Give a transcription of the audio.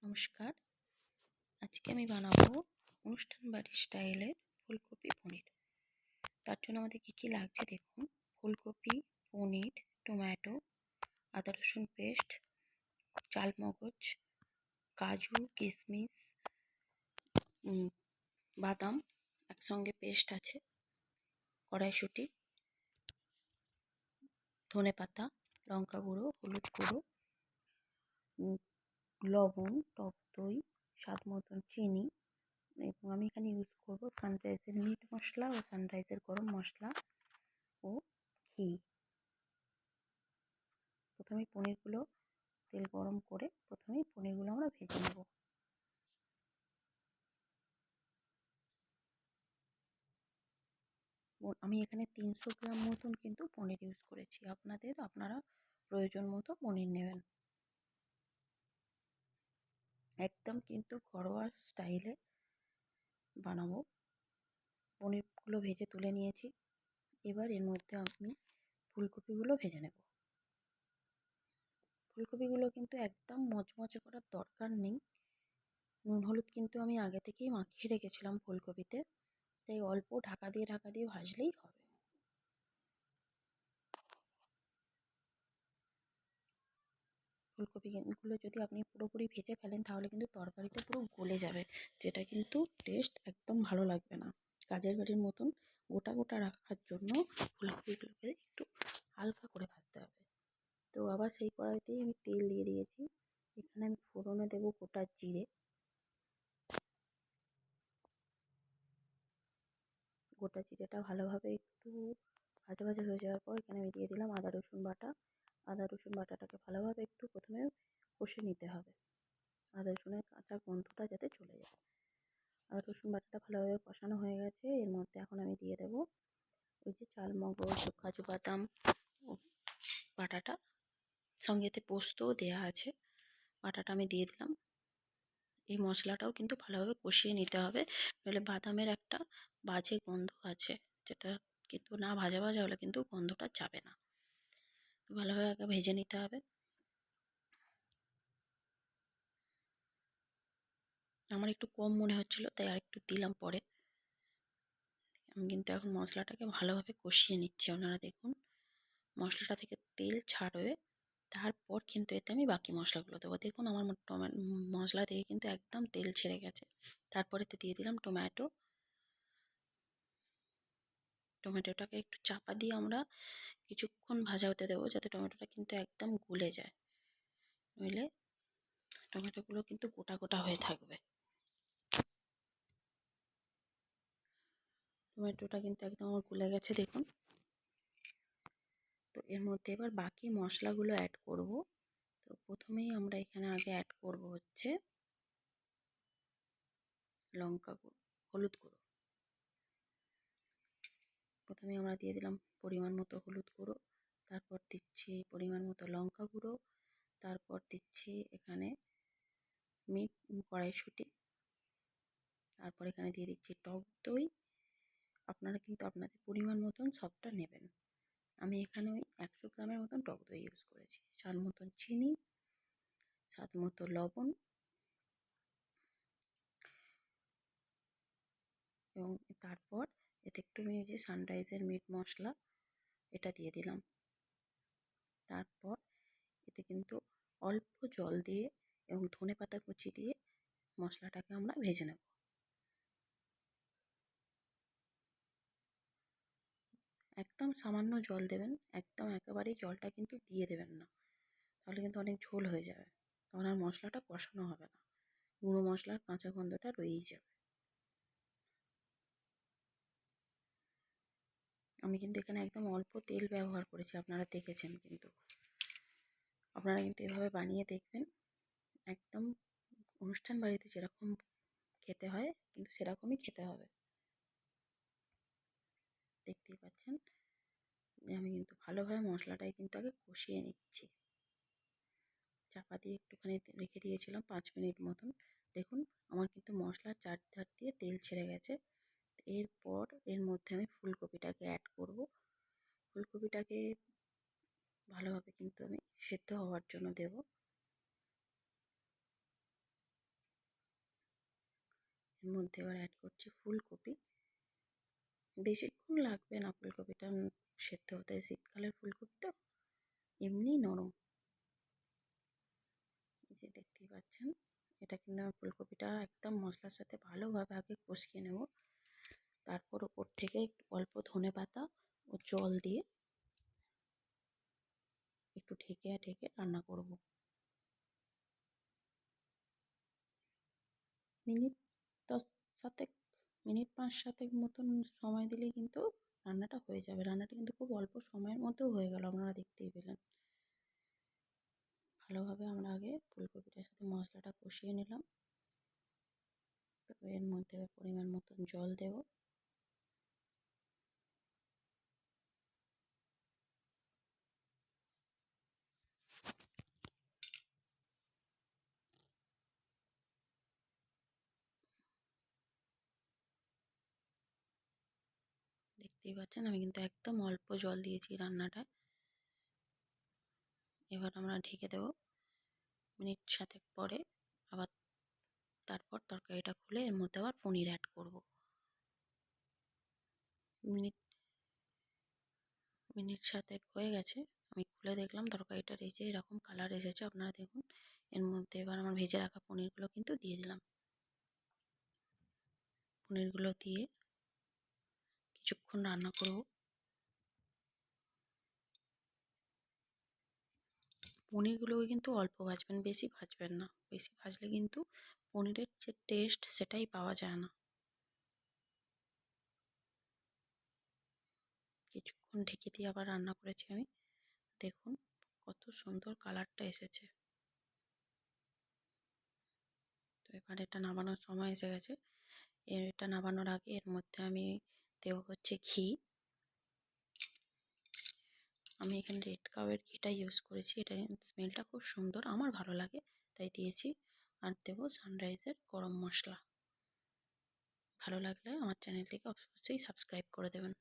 নমস্কার। আজকে আমি বানাবো অনুষ্ঠান বাড়ির স্টাইলের ফুলকপি পনির। তার জন্য আমাদের কি লাগছে দেখুন। ফুলকপি, পনির, টমেটো, আদা রসুন পেস্ট, চালমগজ, কাজু, কিশমিশ, বাদাম একসঙ্গে পেস্ট আছে, কড়াইশুঁটি, ধনেপাতা, লঙ্কা গুঁড়ো, হলুদ গুঁড়ো, লবণ, টক দই, স্বাদ মতন চিনি, এবং আমি এখানে ইউজ করবো সানরাইজের মিট মশলা ও সানরাইজের গরম মশলা ও ঘি। প্রথমে পনিরগুলো তেল গরম করে পনিরগুলো আমরা ভেজে নেব। আমি এখানে 300 গ্রাম মতন কিন্তু পনির ইউজ করেছি। আপনারা প্রয়োজন মতো পনির নেবেন। একদম কিন্তু ঘরোয়া স্টাইলে বানাবো। পনিরগুলো ভেজে তুলে নিয়েছি। এবার এর মধ্যে আমি ফুলকপিগুলো ভেজে নেব। ফুলকপিগুলো কিন্তু একদম মচমচে করার দরকার নেই। নুন হলুদ কিন্তু আমি আগে থেকেই মাখিয়ে রেখেছিলাম ফুলকপিতে, তাই অল্প ঢাকা দিয়ে ভাজলেই হবে। ফুলকপিগুলো যদি আপনি পুরোপুরি ভেজে ফেলেন তাহলে কিন্তু তরকারিতে পুরো গলে যাবে, যেটা কিন্তু টেস্ট একদম ভালো লাগবে না। কাজের বাড়ির মতন গোটা গোটা রাখার জন্য ফুলকপিগুলোকে একটু হালকা করে ভাজতে হবে। তো আবার সেই কড়াইতেই আমি তেল দিয়ে দিয়েছি। এখানে আমি ফোড়নে দেবো গোটা জিরে। গোটা জিরেটা ভালোভাবে একটু ভাজা ভাজা হয়ে যাওয়ার পর এখানে আমি দিয়ে দিলাম আদা রসুন বাটা। আদা রসুন বাটাটাকে ভালোভাবে একটু প্রথমে কষে নিতে হবে, আদা রসুনের কাঁচা গন্ধটা যাতে চলে যায়। আদা রসুন বাটাটা ভালোভাবে কষানো হয়ে গেছে। এর মধ্যে এখন আমি দিয়ে দেবো ওই যে চালমগজ, কাজু বাদাম বাটাটা, সঙ্গে এতে পোস্তও দেওয়া আছে, বাটাটা আমি দিয়ে দিলাম। এই মশলাটাও কিন্তু ভালোভাবে কষিয়ে নিতে হবে, নইলে বাদামের একটা বাজে গন্ধ আছে, যেটা কিন্তু না ভাজা ভাজা হলে কিন্তু গন্ধটা যাবে না। ভালোভাবে আগে ভেজে নিতে হবে। আমার একটু কম মনে হচ্ছিল তাই আর একটু দিলাম পরে। আমি কিন্তু এখন মশলাটাকে ভালোভাবে কষিয়ে নিচ্ছি। আপনারা দেখুন মশলাটা থেকে তেল ছাড়বে, তারপর কিন্তু এতে আমি বাকি মশলাগুলো দেবো। দেখুন আমার মশলা থেকে কিন্তু একদম তেল ছেড়ে গেছে। তারপরে এতে দিয়ে দিলাম টমেটোটাকে একটু চাপা দিয়ে আমরা কিছুক্ষণ ভাজা হতে দেবো, যাতে টমেটোটা কিন্তু একদম গলে যায়, নইলে টমেটোগুলো কিন্তু গোটা গোটা হয়ে থাকবে। টমেটোটা কিন্তু একদম আমার গলে গেছে দেখুন। তো এর মধ্যে এবার বাকি মশলাগুলো অ্যাড করব। তো প্রথমেই আমরা এখানে আগে অ্যাড করব হচ্ছে লঙ্কা গুঁড়ো, হলুদ গুঁড়ো। প্রথমে আমরা দিয়ে দিলাম পরিমাণ মতো হলুদ গুঁড়ো, তারপর দিচ্ছি পরিমাণ মতো লঙ্কা গুঁড়ো, তারপর দিচ্ছি এখানে কড়াইশুঁটি, তারপর এখানে দিয়ে দিচ্ছি টক দই। আপনারা কিন্তু আপনাদের পরিমাণ মতন সবটা নেবেন। আমি এখানে ওই 100 গ্রামের মতন টক দই ইউজ করেছি। স্বাদ মতন চিনি, স্বাদ মতো লবণ, এবং তারপর এতে একটু আমি যে সানরাইজের মিট মশলা এটা দিয়ে দিলাম। তারপর এতে কিন্তু অল্প জল দিয়ে এবং ধনেপাতা কুচি দিয়ে মশলাটাকে আমরা ভেজে নেব। একদম সামান্য জল দেবেন, একদম একেবারেই জলটা কিন্তু দিয়ে দেবেন না, তাহলে কিন্তু অনেক ঝোল হয়ে যাবে, তখন আর মশলাটা কষানো হবে না, গুঁড়ো মশলার কাঁচা গন্ধটা রয়েই যাবে। আমি কিন্তু এখানে একদম অল্প তেল ব্যবহার করেছি, আপনারা দেখেছেন কিন্তু। আপনারা কিন্তু এভাবে বানিয়ে দেখবেন, একদম অনুষ্ঠান বাড়িতে যেরকম খেতে হয় কিন্তু সেরকমই খেতে হবে। দেখতেই পাচ্ছেন যে আমি কিন্তু ভালোভাবে মশলাটাই কিন্তু আগে কষিয়ে নিচ্ছি। চাপা দিয়ে একটুখানি রেখে দিয়েছিলাম 5 মিনিট মতন। দেখুন আমার কিন্তু মশলার চারধার দিয়ে তেল ছেড়ে গেছে। এরপর এর মধ্যে আমি ফুলকপিটাকে অ্যাড করব। ফুলকপিটাকে ভালোভাবে কিন্তু আমি সেদ্ধ হওয়ার জন্য দেব। এর মধ্যে এবার অ্যাড করছি ফুলকপি। বেশিক্ষণ লাগবে না ফুলকপিটা সেদ্ধ হতে, শীতকালের ফুলকপি তো এমনি নরম। এই যে দেখতেই পাচ্ছেন, এটা কিন্তু আমি ফুলকপিটা একদম মশলার সাথে ভালোভাবে আগে কষিয়ে নেব। তারপর ওপর থেকে একটু অল্প ধনেপাতা ও জল দিয়ে একটু ঢেকে ঢেকে রান্না করব। মিনিট 10 মিনিট 5-7 মতন সময় দিলেই কিন্তু রান্নাটা হয়ে যাবে। রান্নাটা কিন্তু খুব অল্প সময়ের মধ্যেও হয়ে গেল, আপনারা দেখতেই পেলেন। ভালোভাবে আমরা আগে ফুলকপিটার সাথে মশলাটা কষিয়ে নিলাম। তো এর মধ্যে পরিমাণ মতন জল দেব। দেখতেই পাচ্ছেন আমি কিন্তু একদম অল্প জল দিয়েছি রান্নাটায়। এবার আমরা ঢেকে দেব। মিনিট 7 পরে আবার তারপর তরকারিটা খুলে এর মধ্যে আবার পনির অ্যাড করব। মিনিট মিনিট 7 হয়ে গেছে, আমি খুলে দেখলাম তরকারিটার এই যে এরকম কালার এসেছে, আপনারা দেখুন। এর মধ্যে এবার আমার ভেজে রাখা পনিরগুলো কিন্তু দিয়ে দিলাম। পনিরগুলো দিয়ে কিছুক্ষণ রান্না করব। পনিরগুলোকে কিন্তু অল্প ভাজবেন, বেশি ভাজবেন না। বেশি ভাজলে কিন্তু পনিরের যে টেস্ট সেটাই পাওয়া যায় না। কিছুক্ষণ ঢেকে দিয়ে আবার রান্না করেছি আমি। দেখুন কত সুন্দর কালারটা এসেছে। তো এবার এটা নামানোর সময় এসে গেছে। এটা নামানোর আগে এর মধ্যে আমি দেবো হচ্ছে ঘি। আমি এখানে রেড কাউয়ের ঘিটা ইউজ করেছি, এটা স্মেলটা খুব সুন্দর, আমার ভালো লাগে তাই দিয়েছি। আর দেবো সানরাইজের গরম মশলা। ভালো লাগলে আমার চ্যানেলটিকে অবশ্যই সাবস্ক্রাইব করে দেবেন।